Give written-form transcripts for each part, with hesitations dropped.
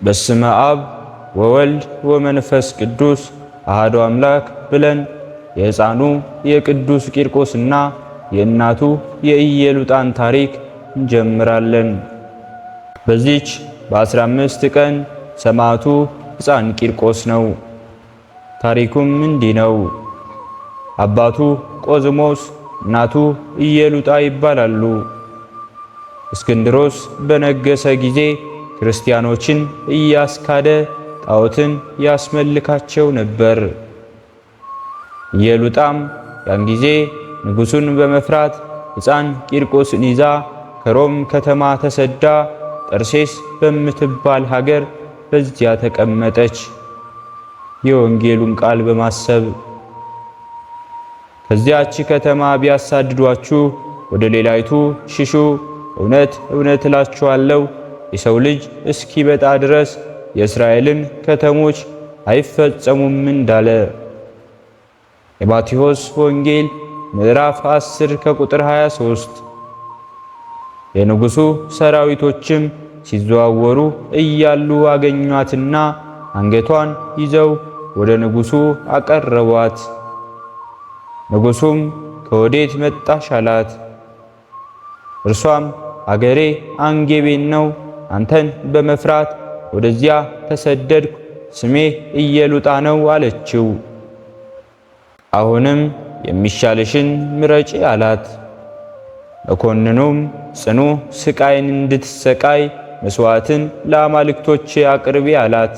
በስመ አብ ወወልድ ወመንፈስ ቅዱስ አሐዱ አምላክ ብለን የሕፃኑ የቅዱስ ቂርቆስና የእናቱ የኢየሉጣን ታሪክ እንጀምራለን። በዚች በ15 ቀን ሰማዕቱ ሕፃን ቂርቆስ ነው። ታሪኩም እንዲህ ነው። አባቱ ቆዝሞስ እናቱ ኢየሉጣ ይባላሉ። እስክንድሮስ በነገሰ ጊዜ ክርስቲያኖችን እያስካደ ጣዖትን ያስመልካቸው ነበር። ኢየሉጣም ያን ጊዜ ንጉሡን በመፍራት ሕፃን ቂርቆስን ይዛ ከሮም ከተማ ተሰዳ ጠርሴስ በምትባል ሀገር በዚያ ተቀመጠች። የወንጌሉን ቃል በማሰብ ከዚያች ከተማ ቢያሳድዷችሁ ወደ ሌላይቱ ሽሹ፣ እውነት እውነት እላችኋለሁ የሰው ልጅ እስኪመጣ ድረስ የእስራኤልን ከተሞች አይፈጸሙም እንዳለ። የማቴዎስ ወንጌል ምዕራፍ 10 ከቁጥር 23። የንጉሡ ሰራዊቶችም ሲዘዋወሩ እያሉ አገኟትና አንገቷን ይዘው ወደ ንጉሡ አቀረቧት። ንጉሡም ከወዴት መጣሽ አላት። እርሷም አገሬ አንጌቤን ነው፣ አንተን በመፍራት ወደዚያ ተሰደድኩ፣ ስሜ ኢየሉጣ ነው አለችው። አሁንም የሚሻልሽን ምረጪ አላት። መኮንኑም ጽኑ ስቃይን እንድትሰቃይ መስዋዕትን ለአማልክቶቼ አቅርቢ አላት።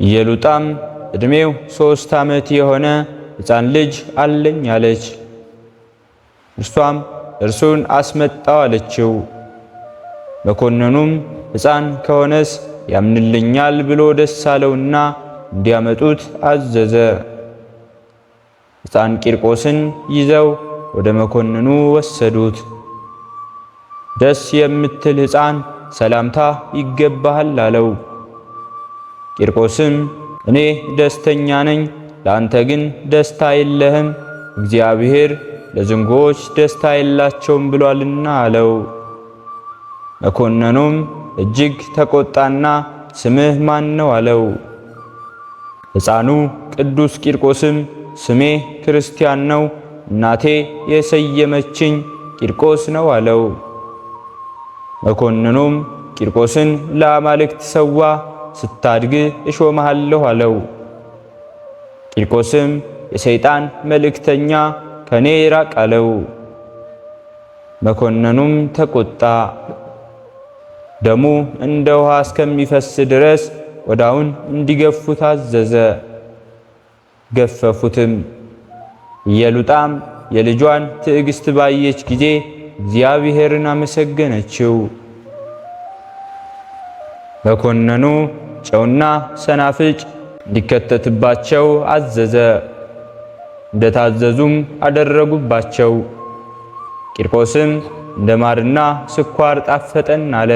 ኢየሉጣም ዕድሜው 3 ዓመት የሆነ ሕፃን ልጅ አለኝ አለች። እርሷም እርሱን አስመጣው አለችው። መኮንኑም ሕፃን ከሆነስ ያምንልኛል ብሎ ደስ አለውና እንዲያመጡት አዘዘ። ሕፃን ቂርቆስን ይዘው ወደ መኮንኑ ወሰዱት። ደስ የምትል ሕፃን ሰላምታ ይገባሃል አለው። ቂርቆስም እኔ ደስተኛ ነኝ፣ ለአንተ ግን ደስታ የለህም፣ እግዚአብሔር ለዝንጎዎች ደስታ የላቸውም ብሏልና አለው። መኮንኑም እጅግ ተቆጣና ስምህ ማን ነው አለው። ሕፃኑ ቅዱስ ቂርቆስም ስሜ ክርስቲያን ነው፣ እናቴ የሰየመችኝ ቂርቆስ ነው አለው። መኮንኑም ቂርቆስን ለአማልክት ሰዋ፣ ስታድግ እሾምሃለሁ አለው። ቂርቆስም የሰይጣን መልእክተኛ ከኔ ራቅ አለው። መኮንኑም ተቆጣ። ደሙ እንደ ውሃ እስከሚፈስ ድረስ ቆዳውን እንዲገፉት አዘዘ። ገፈፉትም። ኢየሉጣም የልጇን ትዕግስት ባየች ጊዜ እግዚአብሔርን አመሰገነችው። መኮንኑ ጨውና ሰናፍጭ እንዲከተትባቸው አዘዘ። እንደታዘዙም አደረጉባቸው። ቂርቆስም እንደ ማርና ስኳር ጣፈጠን አለ።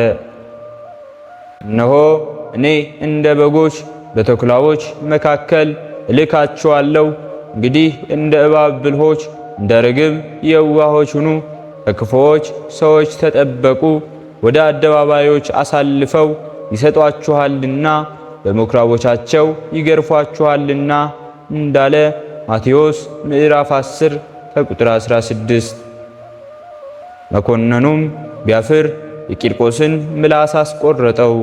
እነሆ እኔ እንደ በጎች በተኩላዎች መካከል እልካችኋለሁ። እንግዲህ እንደ እባብ ብልሆች፣ እንደ ርግብ የዋሆች ሁኑ። ከክፉዎች ሰዎች ተጠበቁ፣ ወደ አደባባዮች አሳልፈው ይሰጧችኋልና በምኵራቦቻቸው ይገርፏችኋልና እንዳለ ማቴዎስ ምዕራፍ 10 ከቁጥር 16። መኮንኑም ቢያፍር የቂርቆስን ምላስ አስቆረጠው።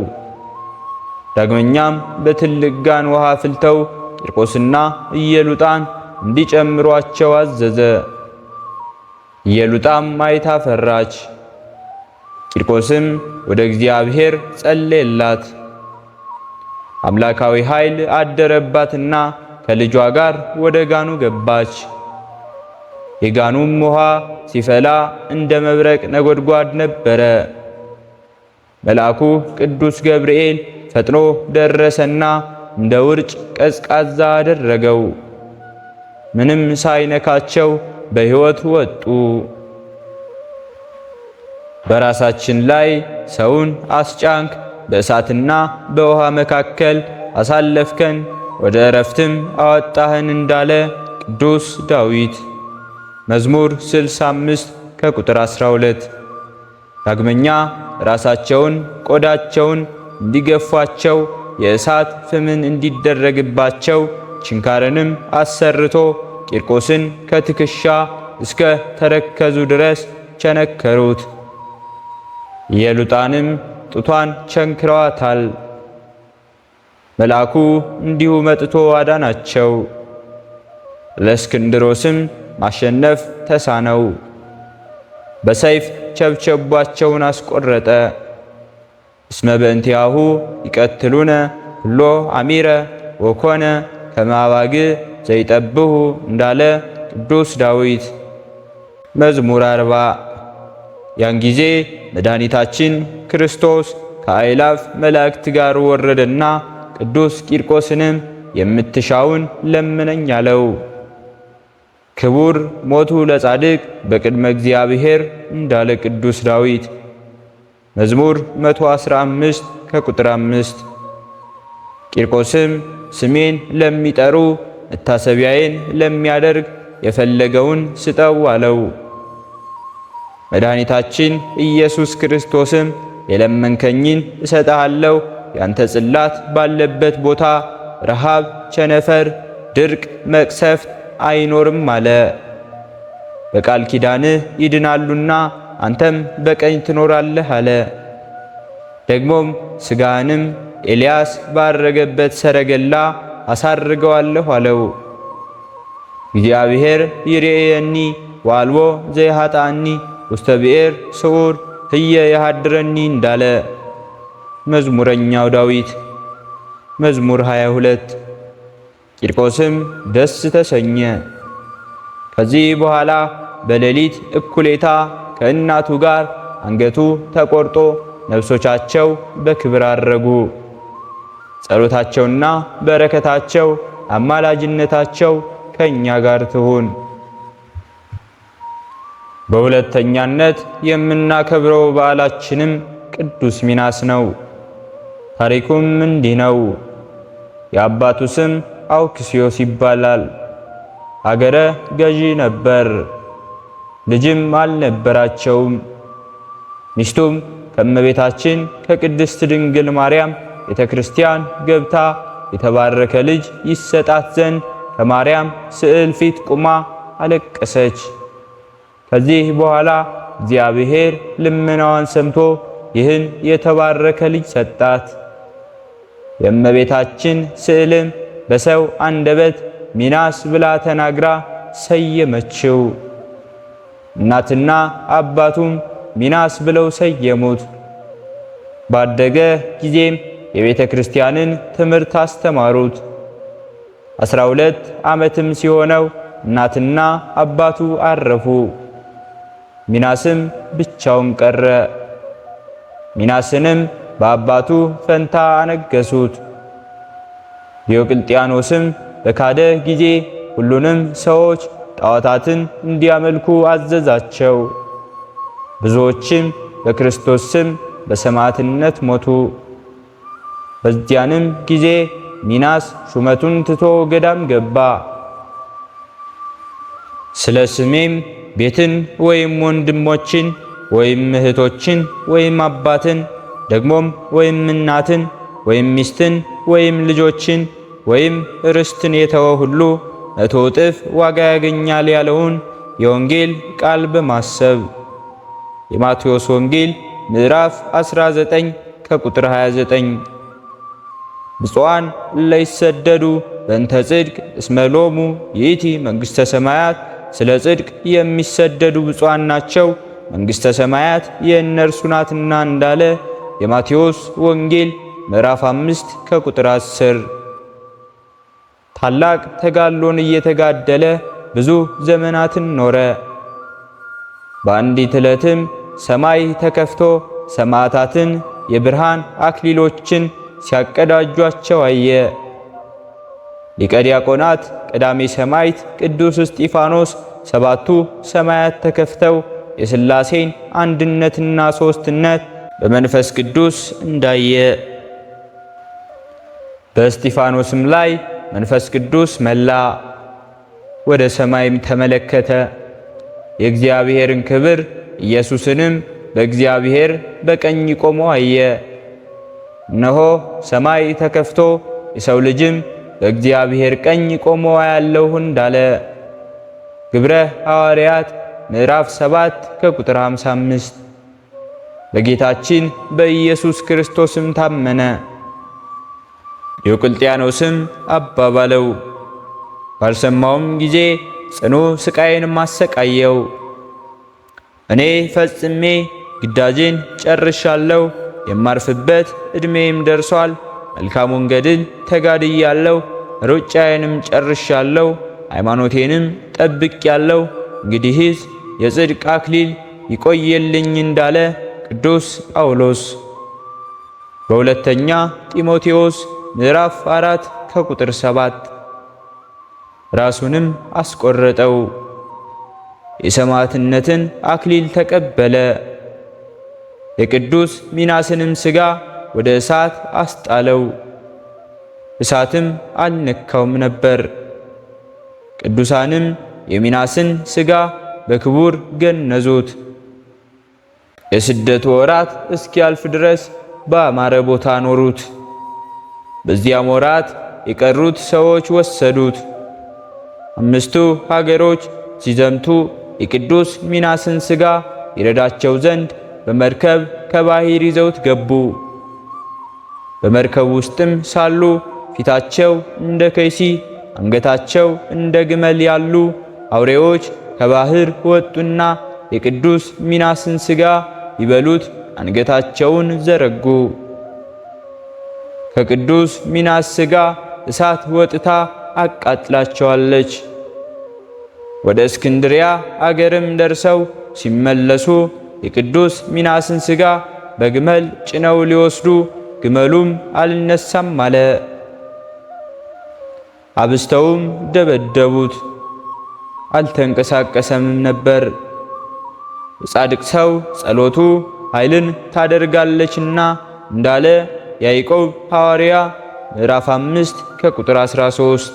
ዳግመኛም በትልቅ ጋን ውሃ ፍልተው ቂርቆስና ኢየሉጣን እንዲጨምሯቸው አዘዘ። ኢየሉጣም አይታ ፈራች። ቂርቆስም ወደ እግዚአብሔር ጸለየላት። አምላካዊ ኃይል አደረባትና ከልጇ ጋር ወደ ጋኑ ገባች። የጋኑም ውሃ ሲፈላ እንደ መብረቅ ነጎድጓድ ነበረ። መልአኩ ቅዱስ ገብርኤል ፈጥኖ ደረሰና እንደ ውርጭ ቀዝቃዛ አደረገው። ምንም ሳይነካቸው በሕይወት ወጡ። በራሳችን ላይ ሰውን አስጫንክ፣ በእሳትና በውሃ መካከል አሳለፍከን፣ ወደ ዕረፍትም አወጣህን እንዳለ ቅዱስ ዳዊት መዝሙር 65 ከቁጥር 12። ዳግመኛ ራሳቸውን ቆዳቸውን እንዲገፏቸው የእሳት ፍምን እንዲደረግባቸው ችንካርንም አሰርቶ ቂርቆስን ከትከሻ እስከ ተረከዙ ድረስ ቸነከሩት። ኢየሉጣንም ጡቷን ቸንክረዋታል። መልአኩ እንዲሁ መጥቶ አዳናቸው። ለእስክንድሮስም ማሸነፍ ተሳነው። በሰይፍ ቸብቸቧቸውን አስቆረጠ። እስመ በእንቲአሁ ይቀትሉነ ሁሎ አሚረ ወኮነ ከመ አባግዕ ዘይጠብሑ እንዳለ ቅዱስ ዳዊት መዝሙር 40። ያን ጊዜ መድኃኒታችን ክርስቶስ ከአእላፍ መላእክት ጋር ወረደና ቅዱስ ቂርቆስንም የምትሻውን ለምነኝ አለው። ክቡር ሞቱ ለጻድቅ በቅድመ እግዚአብሔር እንዳለ ቅዱስ ዳዊት መዝሙር 115 ከቁጥር 5። ቂርቆስም ስሜን ለሚጠሩ መታሰቢያዬን ለሚያደርግ የፈለገውን ስጠው አለው። መድኃኒታችን ኢየሱስ ክርስቶስም የለመንከኝን እሰጥሃለሁ፣ ያንተ ጽላት ባለበት ቦታ ረሃብ፣ ቸነፈር፣ ድርቅ፣ መቅሰፍት አይኖርም አለ። በቃል ኪዳንህ ይድናሉና አንተም በቀኝ ትኖራለህ አለ። ደግሞም ሥጋህንም ኤልያስ ባረገበት ሰረገላ አሳርገዋለሁ አለው። እግዚአብሔር ይሬየኒ ወአልቦ ዘይሃጣኒ ውስተ ብኤር ስዑር ህየ ያሃድረኒ እንዳለ መዝሙረኛው ዳዊት መዝሙር 22። ቂርቆስም ደስ ተሰኘ። ከዚህ በኋላ በሌሊት እኩሌታ ከእናቱ ጋር አንገቱ ተቆርጦ ነፍሶቻቸው በክብር አረጉ። ጸሎታቸውና በረከታቸው አማላጅነታቸው ከእኛ ጋር ትሁን። በሁለተኛነት የምናከብረው በዓላችንም ቅዱስ ሚናስ ነው። ታሪኩም እንዲህ ነው። የአባቱ ስም አውክስዮስ ይባላል። አገረ ገዢ ነበር። ልጅም አልነበራቸውም። ሚስቱም ከእመቤታችን ከቅድስት ድንግል ማርያም ቤተ ክርስቲያን ገብታ የተባረከ ልጅ ይሰጣት ዘንድ ከማርያም ስዕል ፊት ቁማ አለቀሰች። ከዚህ በኋላ እግዚአብሔር ልመናዋን ሰምቶ ይህን የተባረከ ልጅ ሰጣት። የእመቤታችን ስዕልም በሰው አንደበት ሚናስ ብላ ተናግራ ሰየመችው። እናትና አባቱም ሚናስ ብለው ሰየሙት። ባደገ ጊዜም የቤተ ክርስቲያንን ትምህርት አስተማሩት። 12 ዓመትም ሲሆነው እናትና አባቱ አረፉ። ሚናስም ብቻውን ቀረ። ሚናስንም በአባቱ ፈንታ አነገሱት። ዲዮቅልጥያኖስም በካደ ጊዜ ሁሉንም ሰዎች ጣዖታትን እንዲያመልኩ አዘዛቸው። ብዙዎችም በክርስቶስ ስም በሰማዕትነት ሞቱ። በዚያንም ጊዜ ሚናስ ሹመቱን ትቶ ገዳም ገባ። ስለ ስሜም ቤትን ወይም ወንድሞችን ወይም እህቶችን ወይም አባትን ደግሞም ወይም እናትን ወይም ሚስትን ወይም ልጆችን ወይም ርስትን የተወ ሁሉ 100 እጥፍ ዋጋ ያገኛል ያለውን የወንጌል ቃል በማሰብ የማቴዎስ ወንጌል ምዕራፍ 19 ከቁጥር 29። ብፁዓን ለይሰደዱ በእንተ ጽድቅ እስመ ሎሙ ይእቲ መንግሥተ ሰማያት፣ ስለ ጽድቅ የሚሰደዱ ብፁዓን ናቸው መንግሥተ ሰማያት የእነርሱ ናትና እንዳለ የማቴዎስ ወንጌል ምዕራፍ 5 ከቁጥር 10። ታላቅ ተጋድሎን እየተጋደለ ብዙ ዘመናትን ኖረ። በአንዲት ዕለትም ሰማይ ተከፍቶ ሰማዕታትን የብርሃን አክሊሎችን ሲያቀዳጇቸው አየ። ሊቀ ዲያቆናት ቀዳሜ ሰማዕት ቅዱስ እስጢፋኖስ 7ቱ ሰማያት ተከፍተው የሥላሴን አንድነትና ሦስትነት በመንፈስ ቅዱስ እንዳየ፣ በእስጢፋኖስም ላይ መንፈስ ቅዱስ መላ። ወደ ሰማይም ተመለከተ። የእግዚአብሔርን ክብር ኢየሱስንም በእግዚአብሔር በቀኝ ቆሞ አየ። እነሆ ሰማይ ተከፍቶ የሰው ልጅም በእግዚአብሔር ቀኝ ቆሞ አያለሁ እንዳለ ግብረ ሐዋርያት ምዕራፍ 7 ከቁጥር 55። በጌታችን በኢየሱስ ክርስቶስም ታመነ። ዲዮቅልጥያኖስም አባባለው፣ ባልሰማውም ጊዜ ጽኑ ስቃይን ማሰቃየው። እኔ ፈጽሜ ግዳጄን ጨርሻለሁ፣ የማርፍበት ዕድሜም ደርሷል። መልካሙን ገድል ተጋድያለሁ፣ ሩጫዬንም ጨርሻለሁ፣ ሃይማኖቴንም ጠብቄያለሁ። እንግዲህስ የጽድቅ አክሊል ይቆየልኝ እንዳለ ቅዱስ ጳውሎስ በሁለተኛ ጢሞቴዎስ ምዕራፍ 4 ከቁጥር 7። ራሱንም አስቆረጠው፣ የሰማዕትነትን አክሊል ተቀበለ። የቅዱስ ሚናስንም ሥጋ ወደ እሳት አስጣለው፣ እሳትም አልነካውም ነበር። ቅዱሳንም የሚናስን ሥጋ በክቡር ገነዙት። የስደቱ ወራት እስኪያልፍ ድረስ በአማረ ቦታ ኖሩት። በዚያም ወራት የቀሩት ሰዎች ወሰዱት። 5ቱ ሀገሮች ሲዘምቱ የቅዱስ ሚናስን ሥጋ ይረዳቸው ዘንድ በመርከብ ከባሕር ይዘውት ገቡ። በመርከብ ውስጥም ሳሉ ፊታቸው እንደ ከይሲ አንገታቸው እንደ ግመል ያሉ አውሬዎች ከባሕር ወጡና የቅዱስ ሚናስን ሥጋ ይበሉት አንገታቸውን ዘረጉ። ከቅዱስ ሚናስ ሥጋ እሳት ወጥታ አቃጥላቸዋለች። ወደ እስክንድሪያ አገርም ደርሰው ሲመለሱ የቅዱስ ሚናስን ሥጋ በግመል ጭነው ሊወስዱ ግመሉም አልነሳም አለ። አብስተውም ደበደቡት፣ አልተንቀሳቀሰምም ነበር። የጻድቅ ሰው ጸሎቱ ኃይልን ታደርጋለችና እንዳለ ያዕቆብ ሐዋርያ ምዕራፍ 5 ከቁጥር 13፣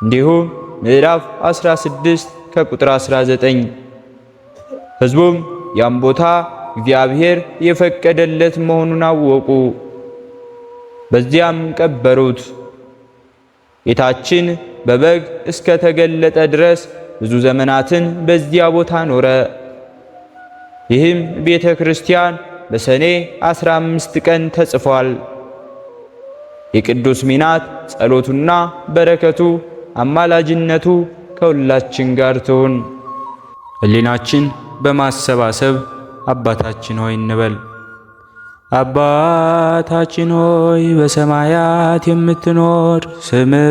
እንዲሁም ምዕራፍ 16 ከቁጥር 19። ሕዝቡም ያን ቦታ እግዚአብሔር የፈቀደለት መሆኑን አወቁ። በዚያም ቀበሩት። ጌታችን በበግ እስከ ተገለጠ ድረስ ብዙ ዘመናትን በዚያ ቦታ ኖረ። ይህም ቤተ ክርስቲያን በሰኔ 15 ቀን ተጽፏል። የቅዱስ ሚናስ ጸሎቱና በረከቱ አማላጅነቱ ከሁላችን ጋር ትሁን። ሕሊናችን በማሰባሰብ አባታችን ሆይ እንበል። አባታችን ሆይ በሰማያት የምትኖር፣ ስምህ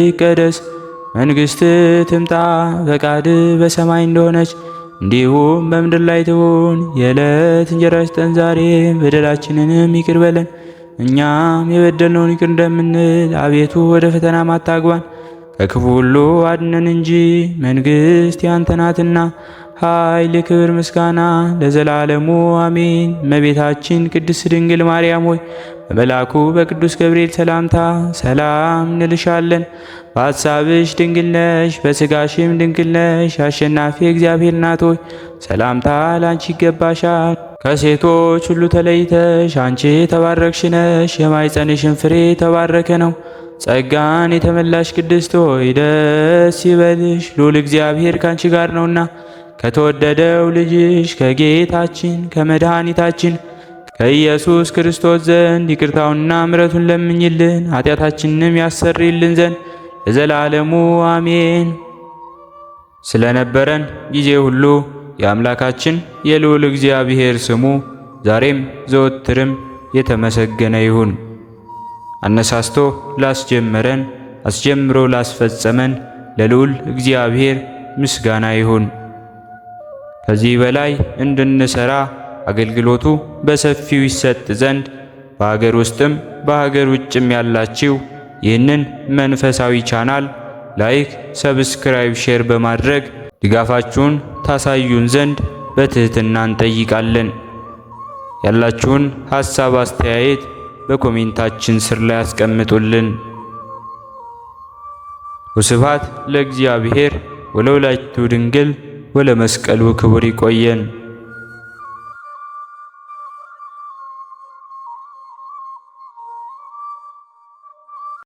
ይቀደስ፣ መንግሥትህ ትምጣ፣ ፈቃድህ በሰማይ እንደሆነች እንዲሁም በምድር ላይ ትሁን። የዕለት እንጀራችንን ስጠን ዛሬ፣ በደላችንንም ይቅር በለን እኛም የበደልነውን ይቅር እንደምንል፣ አቤቱ ወደ ፈተናም አታግባን ከክፉ ሁሉ አድነን እንጂ መንግሥት ያንተ ናትና ኃይል፣ ክብር፣ ምስጋና ለዘላለሙ አሜን። እመቤታችን ቅድስት ድንግል ማርያም ሆይ በመልአኩ በቅዱስ ገብርኤል ሰላምታ ሰላም እንልሻለን። በሐሳብሽ ድንግል ነሽ፣ በሥጋሽም ድንግል ነሽ። አሸናፊ እግዚአብሔር እናት ሆይ ሰላምታ ላንቺ ይገባሻል። ከሴቶች ሁሉ ተለይተሽ አንቺ የተባረክሽ ነሽ፣ የማኅፀንሽን ፍሬ የተባረከ ነው። ጸጋን የተመላሽ ቅድስት ሆይ ደስ ይበልሽ፣ ልዑል እግዚአብሔር ካንቺ ጋር ነውና ከተወደደው ልጅሽ ከጌታችን ከመድኃኒታችን ከኢየሱስ ክርስቶስ ዘንድ ይቅርታውንና ምሕረቱን ለምኝልን ኃጢአታችንንም ያሰርይልን ዘንድ ለዘላለሙ አሜን። ስለነበረን ጊዜ ሁሉ የአምላካችን የልዑል እግዚአብሔር ስሙ ዛሬም ዘወትርም የተመሰገነ ይሁን። አነሳስቶ ላስጀመረን አስጀምሮ ላስፈጸመን ለልዑል እግዚአብሔር ምስጋና ይሁን። ከዚህ በላይ እንድንሰራ አገልግሎቱ በሰፊው ይሰጥ ዘንድ በሀገር ውስጥም በሀገር ውጭም ያላችሁ ይህንን መንፈሳዊ ቻናል ላይክ፣ ሰብስክራይብ፣ ሼር በማድረግ ድጋፋችሁን ታሳዩን ዘንድ በትህትና እንጠይቃለን። ያላችሁን ሐሳብ አስተያየት በኮሜንታችን ስር ላይ አስቀምጡልን። ወስብሐት ለእግዚአብሔር ወለወላዲቱ ድንግል ወለመስቀሉ ክቡር። ይቆየን።